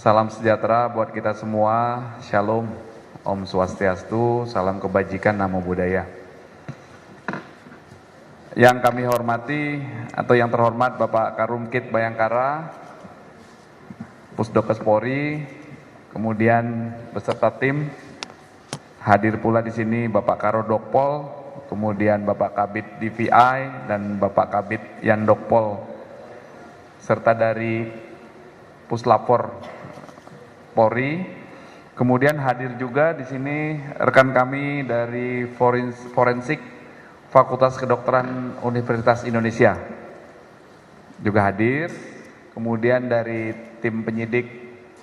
Salam sejahtera buat kita semua, Shalom, Om Swastiastu, salam kebajikan, namo buddhaya. Yang kami hormati atau yang terhormat Bapak Karumkit Bayangkara, Pusdokes Polri, kemudian beserta tim, hadir pula di sini Bapak Karodokpol, kemudian Bapak Kabid DVI dan Bapak Kabid Yandokpol, serta dari Puslapor Polri. Kemudian hadir juga di sini rekan kami dari Forensik Fakultas Kedokteran Universitas Indonesia juga hadir. Kemudian dari tim penyidik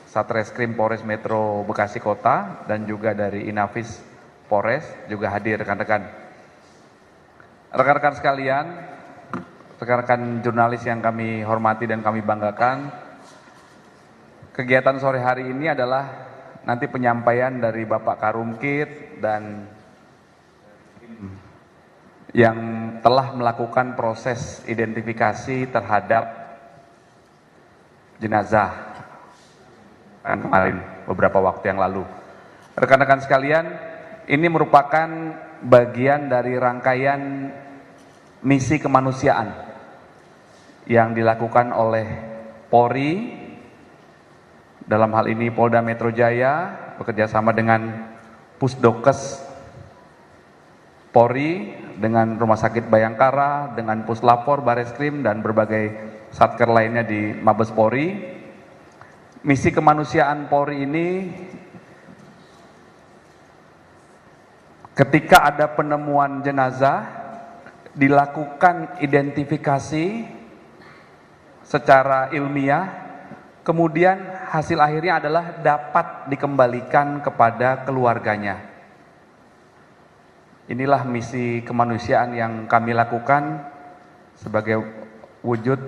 Satreskrim Polres Metro Bekasi Kota dan juga dari Inavis Polres juga hadir rekan-rekan. Rekan-rekan sekalian, rekan-rekan jurnalis yang kami hormati dan kami banggakan, kegiatan sore hari ini adalah nanti penyampaian dari Bapak Karumkit dan yang telah melakukan proses identifikasi terhadap jenazah kemarin beberapa waktu yang lalu. Rekan-rekan sekalian, ini merupakan bagian dari rangkaian misi kemanusiaan yang dilakukan oleh Polri. Dalam hal ini Polda Metro Jaya bekerjasama dengan Pusdokes Polri, dengan Rumah Sakit Bayangkara, dengan Puslapor, Bareskrim, dan berbagai satker lainnya di Mabes Polri. Misi kemanusiaan Polri ini ketika ada penemuan jenazah, dilakukan identifikasi secara ilmiah, kemudian hasil akhirnya adalah dapat dikembalikan kepada keluarganya. Inilah misi kemanusiaan yang kami lakukan sebagai wujud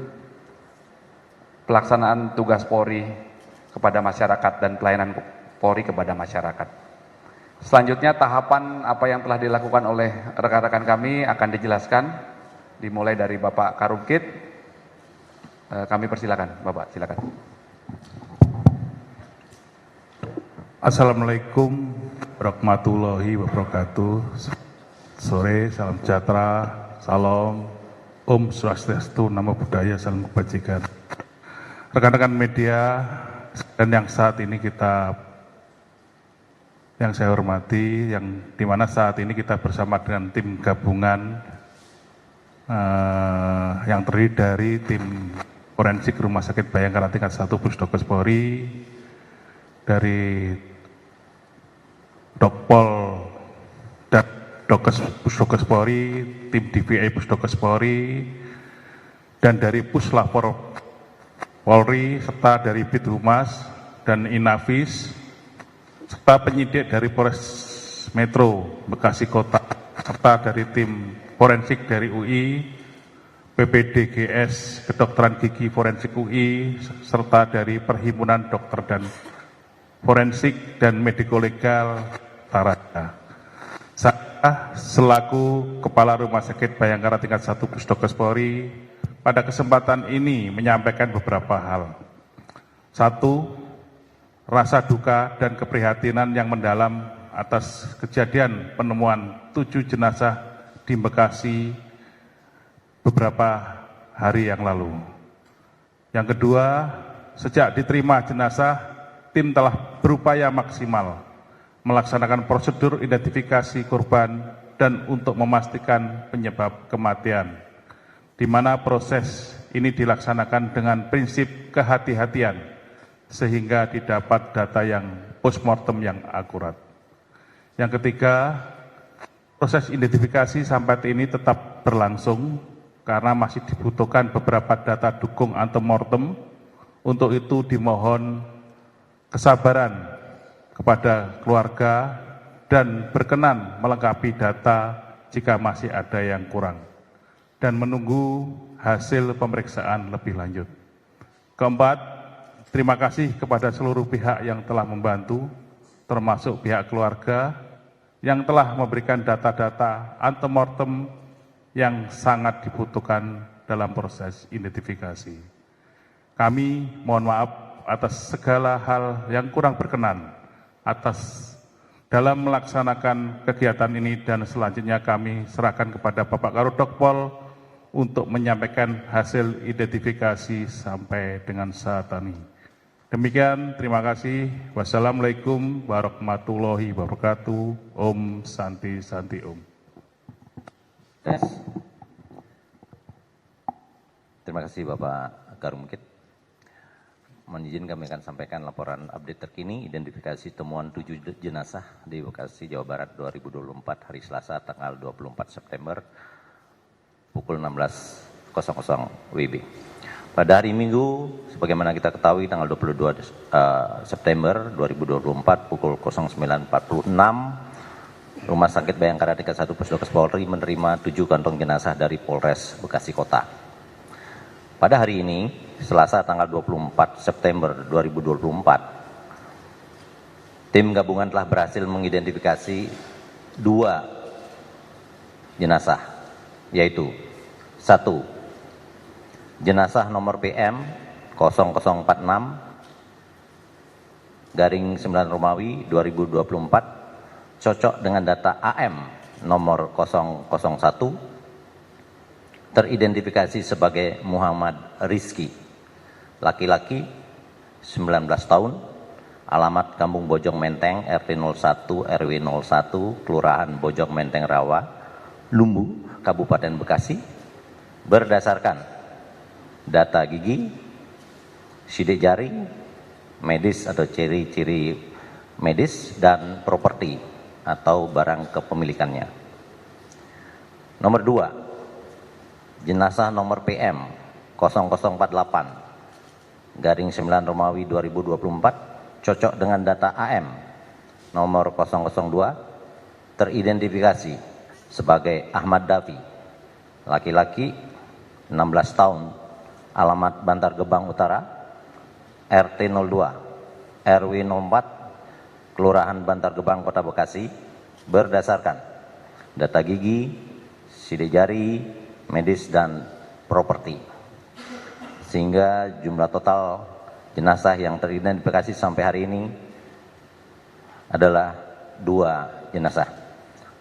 pelaksanaan tugas Polri kepada masyarakat dan pelayanan Polri kepada masyarakat. Selanjutnya tahapan apa yang telah dilakukan oleh rekan-rekan kami akan dijelaskan, dimulai dari Bapak Karumkit. Kami persilakan, Bapak, silakan. Assalamualaikum warahmatullahi wabarakatuh. Sore, salam sejahtera, salam, Om Swastiastu, Namo Buddhaya, salam kebajikan. Rekan-rekan media dan yang saat ini yang saya hormati, yang dimana saat ini kita bersama dengan tim gabungan yang terdiri dari tim Forensik Rumah Sakit Bayangkara tingkat 1 Pusdokes Polri, dari Dokpol dan Pusdokes Polri, tim DVI Pusdokes Polri, dan dari Puslapor Polri, serta dari Bidhumas dan Inavis, serta penyidik dari Polres Metro Bekasi Kota, serta dari tim forensik dari UI, PPDGS Kedokteran Gigi Forensik UI, serta dari Perhimpunan Dokter dan Forensik dan Mediko Legal Taraga. Saya selaku Kepala Rumah Sakit Bayangkara tingkat 1 Pusdokes Polri pada kesempatan ini menyampaikan beberapa hal. Satu, rasa duka dan keprihatinan yang mendalam atas kejadian penemuan 7 jenazah di Bekasi beberapa hari yang lalu. Yang kedua, sejak diterima jenazah, tim telah berupaya maksimal melaksanakan prosedur identifikasi korban dan untuk memastikan penyebab kematian, di mana proses ini dilaksanakan dengan prinsip kehati-hatian sehingga didapat data yang postmortem yang akurat. Yang ketiga, proses identifikasi sampai ini tetap berlangsung karena masih dibutuhkan beberapa data dukung antemortem. Untuk itu dimohon kesabaran kepada keluarga dan berkenan melengkapi data jika masih ada yang kurang dan menunggu hasil pemeriksaan lebih lanjut. Keempat, terima kasih kepada seluruh pihak yang telah membantu, termasuk pihak keluarga yang telah memberikan data-data antemortem yang sangat dibutuhkan dalam proses identifikasi. Kami mohon maaf atas segala hal yang kurang berkenan atas dalam melaksanakan kegiatan ini, dan selanjutnya kami serahkan kepada Bapak Karodokpol untuk menyampaikan hasil identifikasi sampai dengan saat ini. Demikian, terima kasih. Wassalamualaikum warahmatullahi wabarakatuh. Om Santi Santi Om. Terima kasih Bapak Karumkit. Mohon izin kami akan sampaikan laporan update terkini identifikasi temuan 7 jenazah di Bekasi, Jawa Barat 2024 hari Selasa tanggal 24 September pukul 16.00 WIB. Pada hari Minggu, sebagaimana kita ketahui tanggal 22 September 2024 pukul 09.46, Rumah Sakit Bayangkara Tingkat 1 Pusdokes Polri menerima 7 kantong jenazah dari Polres Bekasi Kota. Pada hari ini, Selasa tanggal 24 September 2024, tim gabungan telah berhasil mengidentifikasi 2 jenazah, yaitu 1. Jenazah nomor PM 0046 9 Romawi 2024 cocok dengan data AM nomor 001 teridentifikasi sebagai Muhammad Rizki, laki-laki 19 tahun, alamat Kampung Bojong Menteng, RT 01 RW 01, Kelurahan Bojong Menteng Rawa, Lumbu, Kabupaten Bekasi, berdasarkan data gigi, sidik jari, medis atau ciri-ciri medis, dan properti atau barang kepemilikannya. Nomor 2, jenazah nomor PM 0048 9 Romawi 2024 cocok dengan data AM nomor 002 teridentifikasi sebagai Ahmad Davi, laki-laki 16 tahun, alamat Bantar Gebang Utara, RT 02 RW 04, Kelurahan Bantar Gebang Kota Bekasi, berdasarkan data gigi, sidik jari, medis, dan properti, sehingga jumlah total jenazah yang teridentifikasi sampai hari ini adalah 2 jenazah.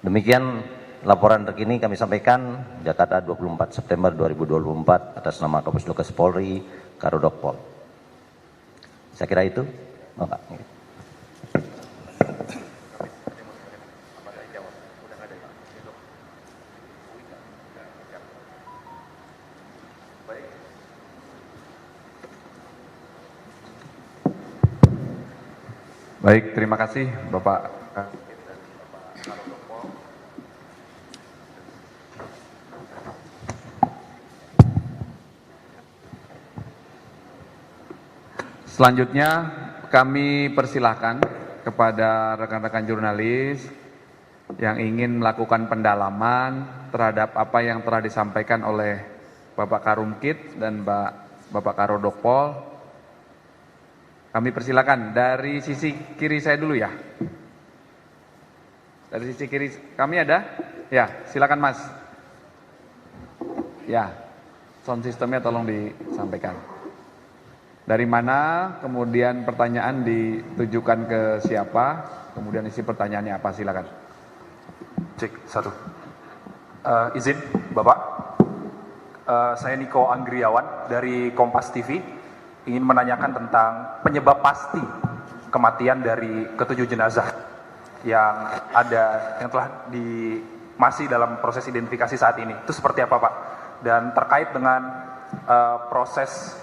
Demikian laporan terkini kami sampaikan, Jakarta 24 September 2024 atas nama Kapusdokes Polri Karodokpol. Saya kira itu, Bapak. Baik, terima kasih Bapak. Selanjutnya kami persilahkan kepada rekan-rekan jurnalis yang ingin melakukan pendalaman terhadap apa yang telah disampaikan oleh Bapak Karumkit dan Bapak Karodokpol. Kami persilakan dari sisi kiri saya dulu ya. Dari sisi kiri kami ada? Ya, silakan Mas. Ya, sound systemnya tolong disampaikan. Dari mana, kemudian pertanyaan ditujukan ke siapa, kemudian isi pertanyaannya apa, silakan. Cek 1. Izin Bapak, saya Niko Anggriawan dari Kompas TV, ingin menanyakan tentang penyebab pasti kematian dari ke-7 jenazah yang telah masih dalam proses identifikasi saat ini. Itu seperti apa Pak? Dan terkait dengan proses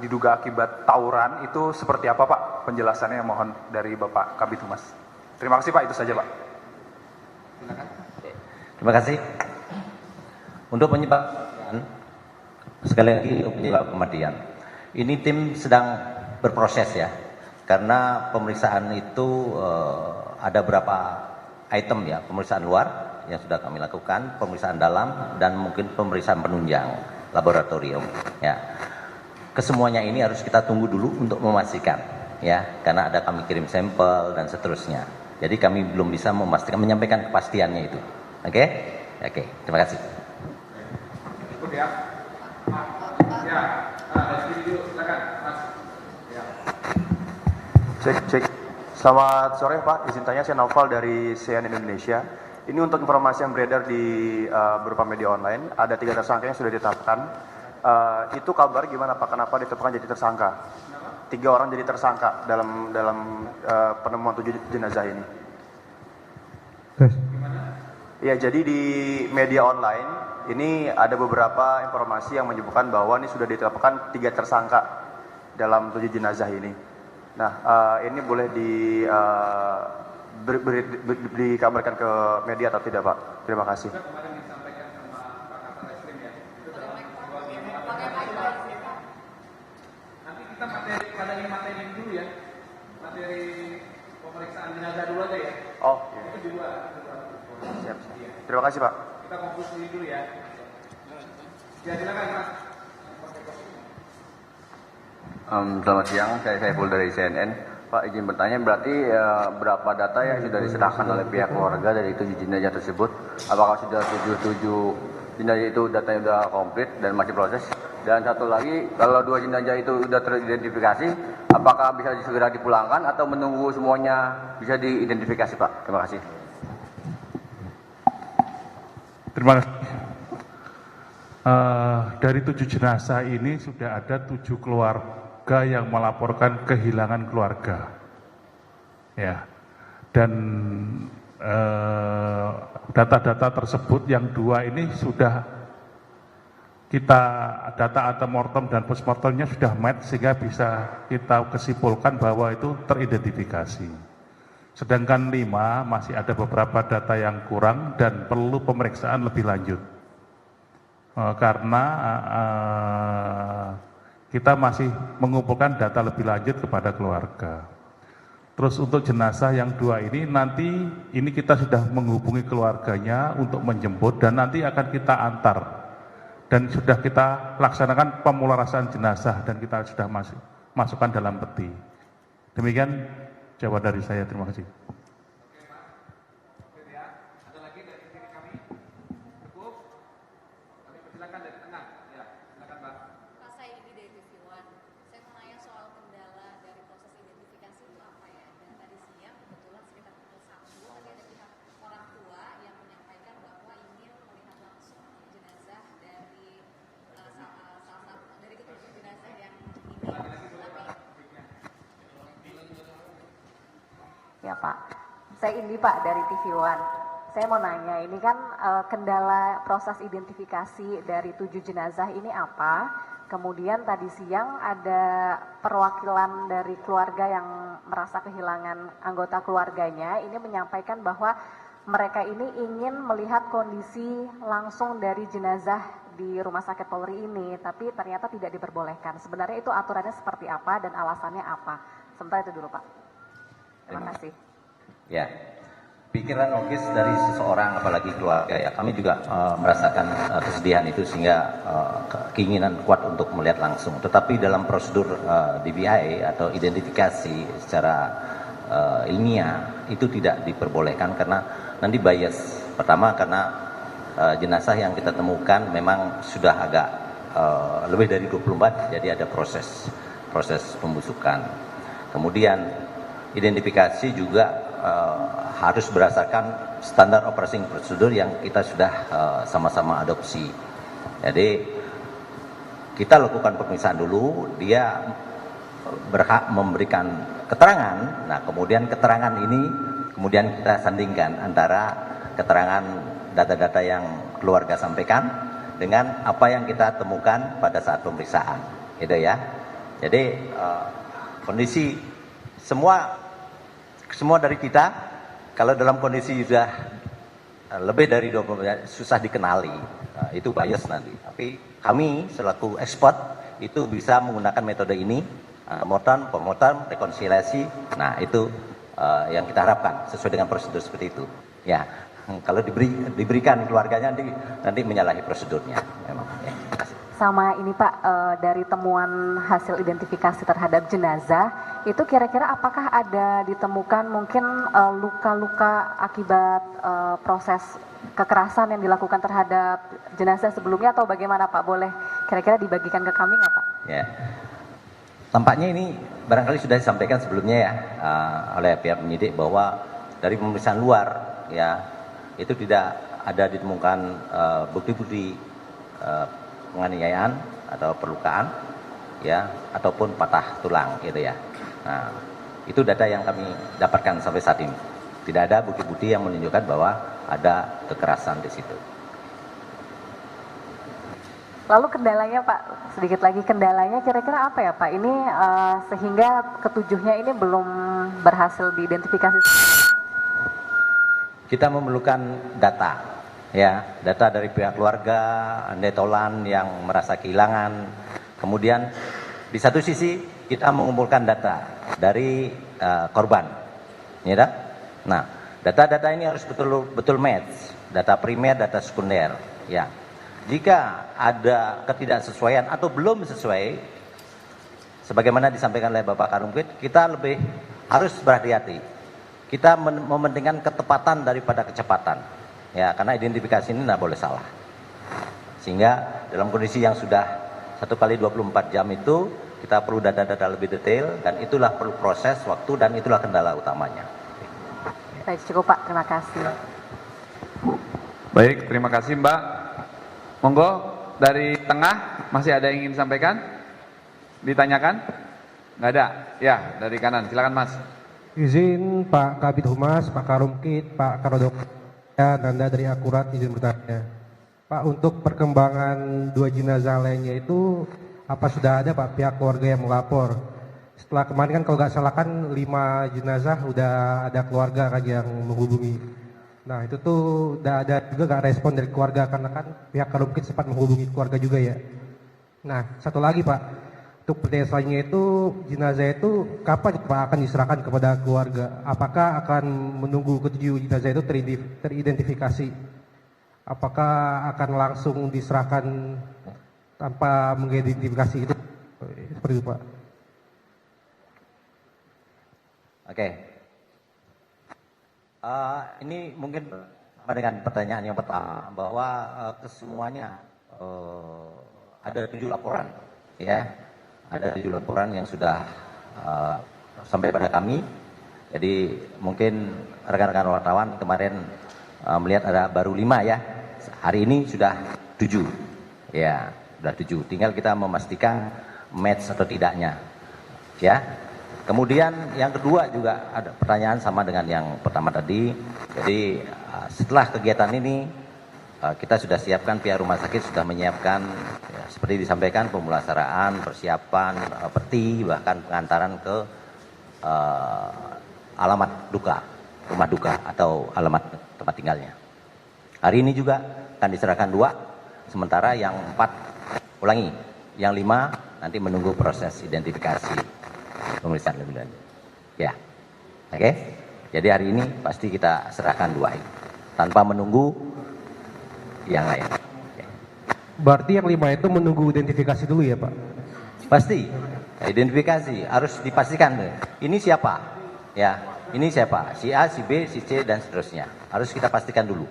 diduga akibat tawuran itu seperti apa Pak? Penjelasannya mohon dari Bapak Kabid Humas. Terima kasih Pak, itu saja Pak. Terima kasih. Untuk penyebab, sekali lagi penyebab kematian, ini tim sedang berproses ya, karena pemeriksaan itu ada berapa item ya, pemeriksaan luar yang sudah kami lakukan, pemeriksaan dalam, dan mungkin pemeriksaan penunjang laboratorium ya. Kesemuanya ini harus kita tunggu dulu untuk memastikan ya, karena ada kami kirim sampel dan seterusnya. Jadi kami belum bisa menyampaikan kepastiannya itu. Oke? Oke, terima kasih. Ikut ya. Ya, dari sini dulu, silakan. Cek. Selamat sore Pak, izin tanya, saya Naufal dari CNN Indonesia. Ini untuk informasi yang beredar di beberapa media online, ada 3 tersangka yang sudah ditetapkan. Itu kabar gimana Pak, kenapa ditetapkan jadi tersangka? 3 orang jadi tersangka dalam penemuan 7 jenazah ini. Ya, jadi di media online ini ada beberapa informasi yang menyebutkan bahwa ini sudah ditetapkan 3 tersangka dalam 7 jenazah ini. Nah, ini boleh dikabarkan ke media atau tidak Pak? Terima kasih. Nanti kita materi dulu ya, materi pemeriksaan jenazah dulu aja ya. Oh, iya. Itu di luar. Siap. Terima kasih Pak. Kita fokus dulu ya. Ya, silakan Mas. Selamat siang, saya Saiful dari CNN. Pak, izin bertanya, berarti berapa data yang sudah diserahkan oleh pihak keluarga dari 7 jenazah tersebut? Apakah sudah 7 jenazah itu datanya sudah komplit dan masih proses? Dan satu lagi, kalau 2 jenazah itu sudah teridentifikasi, apakah bisa segera dipulangkan atau menunggu semuanya bisa diidentifikasi Pak? Terima kasih. Terima kasih. Dari 7 jenazah ini sudah ada 7 keluarga yang melaporkan kehilangan keluarga, ya. Dan data-data tersebut yang 2 ini sudah kita data antemortem dan postmortemnya sudah match sehingga bisa kita kesimpulkan bahwa itu teridentifikasi. Sedangkan 5 masih ada beberapa data yang kurang dan perlu pemeriksaan lebih lanjut. Karena kita masih mengumpulkan data lebih lanjut kepada keluarga. Terus untuk jenazah yang 2 ini nanti ini kita sudah menghubungi keluarganya untuk menjemput dan nanti akan kita antar dan sudah kita laksanakan pemularasan jenazah dan kita sudah masukkan dalam peti. Demikian jawaban dari saya. Terima kasih. Ya Pak, saya Indi Pak dari TV One. Saya mau nanya, ini kan kendala proses identifikasi dari 7 jenazah ini apa? Kemudian tadi siang ada perwakilan dari keluarga yang merasa kehilangan anggota keluarganya, ini menyampaikan bahwa mereka ini ingin melihat kondisi langsung dari jenazah di Rumah Sakit Polri ini, tapi ternyata tidak diperbolehkan. Sebenarnya itu aturannya seperti apa dan alasannya apa? Sementara itu dulu Pak. Terima kasih. Ya, pikiran logis dari seseorang apalagi keluarga ya, kami juga merasakan kesedihan itu sehingga keinginan kuat untuk melihat langsung. Tetapi dalam prosedur DBI atau identifikasi secara ilmiah itu tidak diperbolehkan karena nanti bias. Pertama karena jenazah yang kita temukan memang sudah agak lebih dari 24, jadi ada proses pembusukan. Kemudian identifikasi juga harus berdasarkan standar operating prosedur yang kita sudah sama-sama adopsi. Jadi kita lakukan pemeriksaan dulu, dia berhak memberikan keterangan. Nah, kemudian keterangan ini kemudian kita sandingkan antara keterangan data-data yang keluarga sampaikan dengan apa yang kita temukan pada saat pemeriksaan, gitu ya. Jadi kondisi semua dari kita kalau dalam kondisi sudah lebih dari 20 susah dikenali, itu bias nanti. Tapi kami selaku expert itu bisa menggunakan metode ini, pemotongan, rekonsiliasi. Nah, itu yang kita harapkan sesuai dengan prosedur seperti itu. Ya, kalau diberikan keluarganya nanti menyalahi prosedurnya memang. Ya, terima kasih. Sama ini Pak, dari temuan hasil identifikasi terhadap jenazah, itu kira-kira apakah ada ditemukan mungkin luka-luka akibat proses kekerasan yang dilakukan terhadap jenazah sebelumnya atau bagaimana Pak? Boleh kira-kira dibagikan ke kami nggak Pak? Ya, tampaknya ini barangkali sudah disampaikan sebelumnya ya oleh pihak penyidik bahwa dari pemeriksaan luar ya itu tidak ada ditemukan bukti-bukti penganiayaan atau perlukaan ya ataupun patah tulang gitu ya. Nah, itu data yang kami dapatkan sampai saat ini. Tidak ada bukti-bukti yang menunjukkan bahwa ada kekerasan di situ. Lalu kendalanya Pak, sedikit lagi kendalanya kira-kira apa ya Pak? Ini sehingga ketujuhnya ini belum berhasil diidentifikasi. Kita memerlukan data, ya, data dari pihak keluarga, netolan yang merasa kehilangan. Kemudian di satu sisi kita mengumpulkan data dari korban, ya dah? Nah, data-data ini harus betul-betul match, data primer, data sekunder, ya. Jika ada ketidaksesuaian atau belum sesuai, sebagaimana disampaikan oleh Bapak Karumkit, kita lebih harus berhati-hati. Kita mementingkan ketepatan daripada kecepatan, ya, karena identifikasi ini tidak boleh salah. Sehingga dalam kondisi yang sudah 1 kali 24 jam itu, kita perlu data-data lebih detail, dan itulah perlu proses, waktu, dan itulah kendala utamanya. Baik, cukup Pak, terima kasih. Baik, terima kasih Mbak. Monggo, dari tengah masih ada yang ingin disampaikan? Ditanyakan? Nggak ada? Ya, dari kanan, silakan Mas. Izin Pak Kabid Humas, Pak Karumkit, Pak Karodok, ya, Nanda dari Akurat izin bertanya. Pak, untuk perkembangan 2 jenazah lainnya itu apa sudah ada Pak pihak keluarga yang melapor? Setelah kemarin kan kalau nggak salah kan 5 jenazah udah ada keluarga kan yang menghubungi. Nah itu tuh udah ada juga nggak respon dari keluarga karena kan pihak Karumkit sempat menghubungi keluarga juga ya. Nah satu lagi Pak, untuk pertanyaan selanjutnya itu jenazah itu kapan Pak akan diserahkan kepada keluarga? Apakah akan menunggu ke-7 jenazah itu teridentifikasi? Apakah akan langsung diserahkan tanpa mengidentifikasi itu? Seperti itu Pak. Oke. Ini mungkin sama dengan pertanyaan yang pertama bahwa kesemuanya ada 7 laporan, ya, ada 7 laporan yang sudah sampai pada kami. Jadi mungkin rekan-rekan wartawan kemarin melihat ada baru 5 ya, hari ini sudah 7, ya, sudah 7. Tinggal kita memastikan match atau tidaknya, ya. Kemudian yang kedua juga ada pertanyaan sama dengan yang pertama tadi. Jadi setelah kegiatan ini kita sudah siapkan, pihak rumah sakit sudah menyiapkan ya, seperti disampaikan pemulasaraan, persiapan peti, bahkan pengantaran ke alamat duka, rumah duka atau alamat tempat tinggalnya. Hari ini juga akan diserahkan 2, sementara yang 4 ulangi, yang 5 nanti menunggu proses identifikasi. Pemeriksaan lebih lanjut. Ya, oke. Jadi hari ini pasti kita serahkan 2 ini, tanpa menunggu yang lain. Okay. Berarti yang 5 itu menunggu identifikasi dulu ya Pak? Pasti, identifikasi harus dipastikan. Ini siapa? Ya, ini siapa? Si A, si B, si C dan seterusnya. Harus kita pastikan dulu.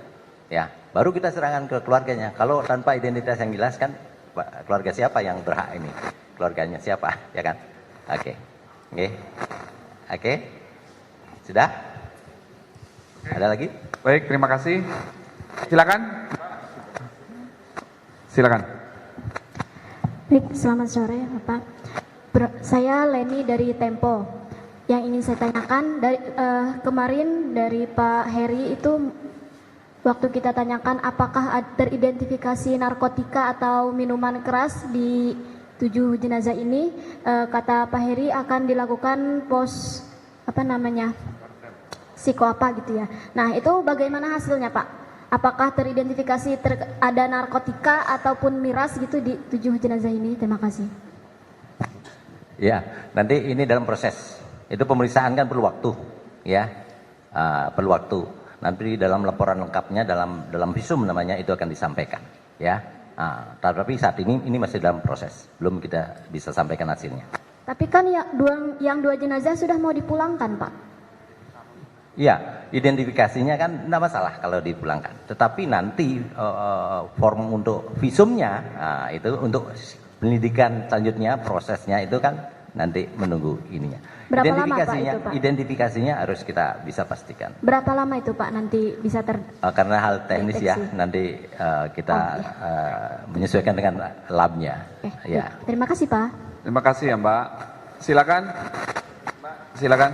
Ya, baru kita serahkan ke keluarganya. Kalau tanpa identitas yang jelas kan, keluarga siapa yang berhak ini? Keluarganya siapa? Ya kan? Oke. Oke. Oke. Sudah? Ada lagi? Baik, terima kasih. Silakan. Silakan. Baik, selamat sore Bapak. Saya Leni dari Tempo. Yang ingin saya tanyakan dari kemarin dari Pak Heri itu waktu kita tanyakan apakah teridentifikasi narkotika atau minuman keras di 7 jenazah ini, kata Pak Heri akan dilakukan psiko apa gitu ya. Nah itu bagaimana hasilnya Pak? Apakah teridentifikasi ada narkotika ataupun miras gitu di 7 jenazah ini? Terima kasih. Ya, nanti ini dalam proses. Itu pemeriksaan kan perlu waktu, ya, perlu waktu. Nanti dalam laporan lengkapnya dalam visum namanya itu akan disampaikan, ya. Nah, tapi saat ini masih dalam proses, belum kita bisa sampaikan hasilnya. Tapi kan yang 2 jenazah sudah mau dipulangkan, Pak. Iya, identifikasinya kan tidak masalah kalau dipulangkan. Tetapi nanti form untuk visumnya, itu untuk penyidikan selanjutnya prosesnya itu kan nanti menunggu ininya. Berapa lama, Pak, itu, Pak? Identifikasinya harus kita bisa pastikan. Berapa lama itu Pak nanti bisa karena hal teknis ya, nanti kita menyesuaikan dengan labnya. Ya. Terima kasih Pak. Terima kasih ya Mbak. Silakan. Mbak, silakan.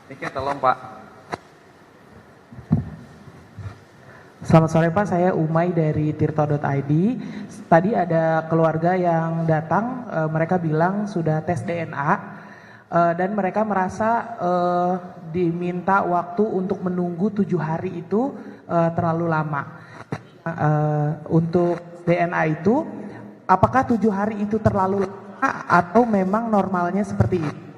Oke, tolong Pak. Selamat sore Pak, saya Umay dari tirto.id. Tadi ada keluarga yang datang, mereka bilang sudah tes DNA dan mereka merasa diminta waktu untuk menunggu 7 hari itu terlalu lama. Untuk DNA itu, apakah 7 hari itu terlalu lama atau memang normalnya seperti itu?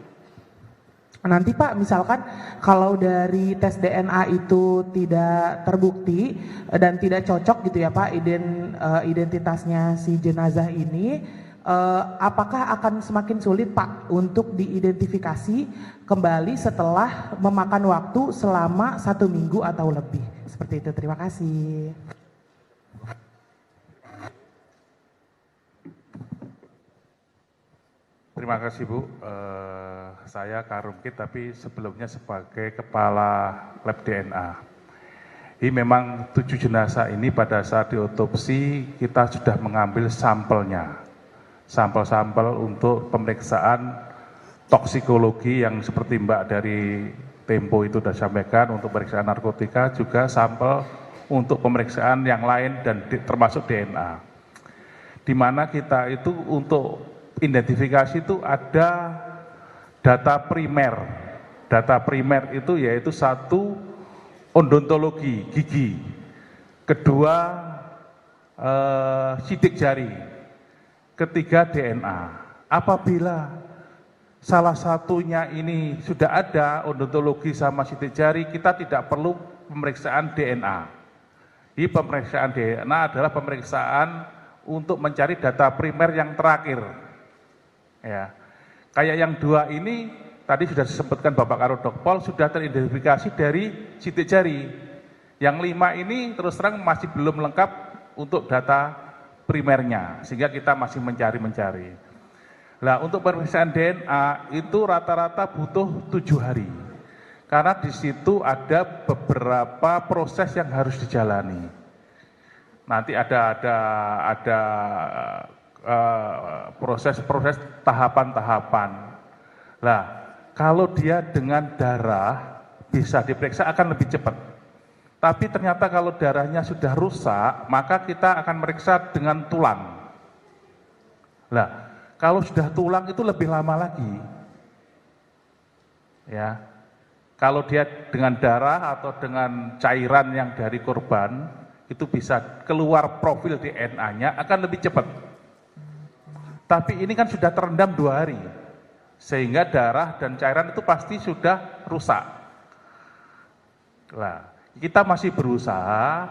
Nanti Pak, misalkan kalau dari tes DNA itu tidak terbukti dan tidak cocok gitu ya Pak, identitasnya si jenazah ini, apakah akan semakin sulit Pak untuk diidentifikasi kembali setelah memakan waktu selama 1 minggu atau lebih? Seperti itu, terima kasih. Terima kasih Bu, saya Karumkit tapi sebelumnya sebagai Kepala Lab DNA. Ini memang 7 jenazah ini pada saat diotopsi kita sudah mengambil sampelnya. Sampel-sampel untuk pemeriksaan toksikologi yang seperti Mbak dari Tempo itu sudah sampaikan, untuk pemeriksaan narkotika, juga sampel untuk pemeriksaan yang lain dan termasuk DNA. Di mana kita itu untuk identifikasi itu ada data primer. Data primer itu yaitu 1 odontologi gigi, 2 sidik jari, 3 DNA. Apabila salah satunya ini sudah ada odontologi sama sidik jari, kita tidak perlu pemeriksaan DNA. Ini pemeriksaan DNA adalah pemeriksaan untuk mencari data primer yang terakhir. Ya, kayak yang 2 ini tadi sudah disebutkan Bapak Karodokpol sudah teridentifikasi dari sidik jari. Yang 5 ini terus terang masih belum lengkap untuk data primernya, sehingga kita masih mencari. Nah, untuk pemeriksaan DNA itu rata-rata butuh 7 hari, karena di situ ada beberapa proses yang harus dijalani. Nanti ada proses-proses tahapan-tahapan. Nah, kalau dia dengan darah bisa diperiksa akan lebih cepat. Tapi ternyata kalau darahnya sudah rusak, maka kita akan meriksa dengan tulang. Nah, kalau sudah tulang itu lebih lama lagi. Ya. Kalau dia dengan darah atau dengan cairan yang dari korban, itu bisa keluar profil DNA-nya akan lebih cepat. Tapi ini kan sudah terendam 2 hari, sehingga darah dan cairan itu pasti sudah rusak. Nah, kita masih berusaha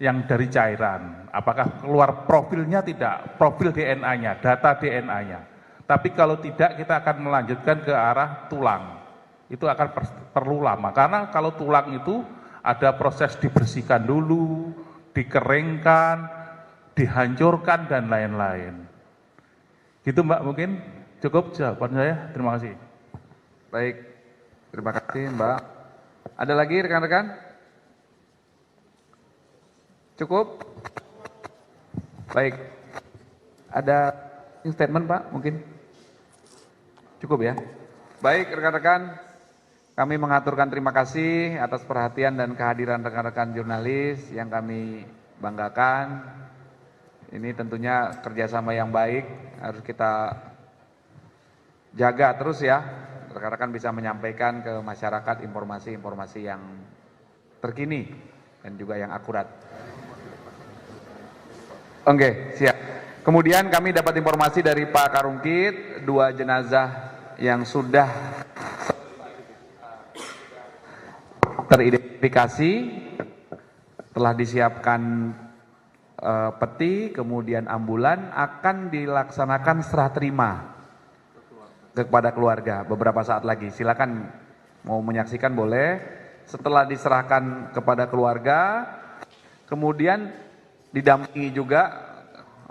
yang dari cairan, apakah keluar profilnya tidak, profil DNA-nya, data DNA-nya. Tapi kalau tidak, kita akan melanjutkan ke arah tulang. Itu akan perlu lama, karena kalau tulang itu ada proses dibersihkan dulu, dikeringkan, dihancurkan, dan lain-lain. Gitu Mbak, mungkin cukup jawaban saya. Terima kasih. Baik, terima kasih Mbak. Ada lagi rekan-rekan? Cukup? Baik, ada statement Pak mungkin? Cukup ya? Baik rekan-rekan, kami mengaturkan terima kasih atas perhatian dan kehadiran rekan-rekan jurnalis yang kami banggakan. Ini tentunya kerjasama yang baik, harus kita jaga terus ya. Rekan-rekan bisa menyampaikan ke masyarakat informasi-informasi yang terkini dan juga yang akurat. Oke, siap. Kemudian kami dapat informasi dari Pak Karumkit, 2 jenazah yang sudah teridentifikasi, telah disiapkan peti, kemudian ambulan, akan dilaksanakan serah terima kepada keluarga beberapa saat lagi. Silakan mau menyaksikan boleh. Setelah diserahkan kepada keluarga, kemudian didampingi juga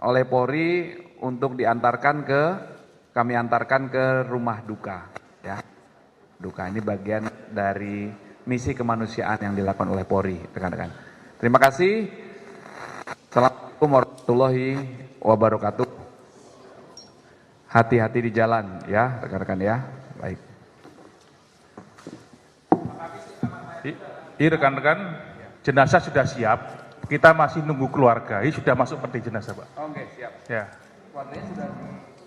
oleh Polri untuk kami antarkan ke rumah duka, ya. Duka ini bagian dari misi kemanusiaan yang dilakukan oleh Polri, rekan-rekan. Terima kasih. Assalamualaikum warahmatullahi wabarakatuh. Hati-hati di jalan, ya, rekan-rekan, ya. Baik. Ini rekan-rekan, jenazah sudah siap. Kita masih nunggu keluarga. Ini sudah masuk peti jenazah, Pak. Oke, siap. Ya. Keluarganya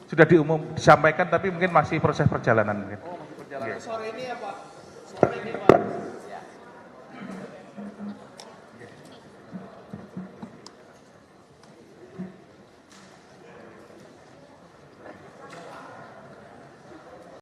Sudah disampaikan, tapi mungkin masih proses perjalanan. Mungkin. Oh, masih perjalanan. Ya. Sore ini ya, Pak? Sore ini, Pak? Ya.